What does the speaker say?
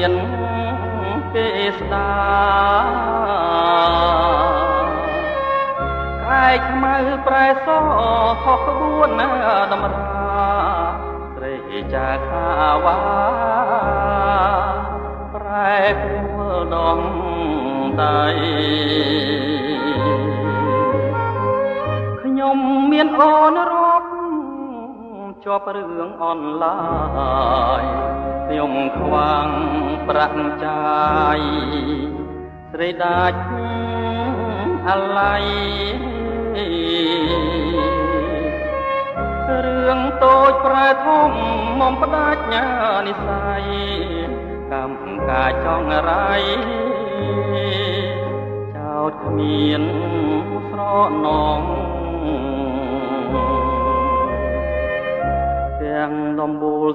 មានគេស្ដាឯកខ្មៅប្រែសខុសក្បួនណាតម្រាស្រីចាខាវ៉ាប្រែព្រួលដងដៃខ្ញុំមានអូនរាប់ជាប់រឿងអនឡាញខ្ញុំខ្វាំងប្រាក់ចាយស្រីដាច់អាឡ័យរឿងតូចប្រែធំមុំផ្ដាច់ញានិស័យកម្មការចង់រៃចោតគ្មានស្រណងទាំងដំបូល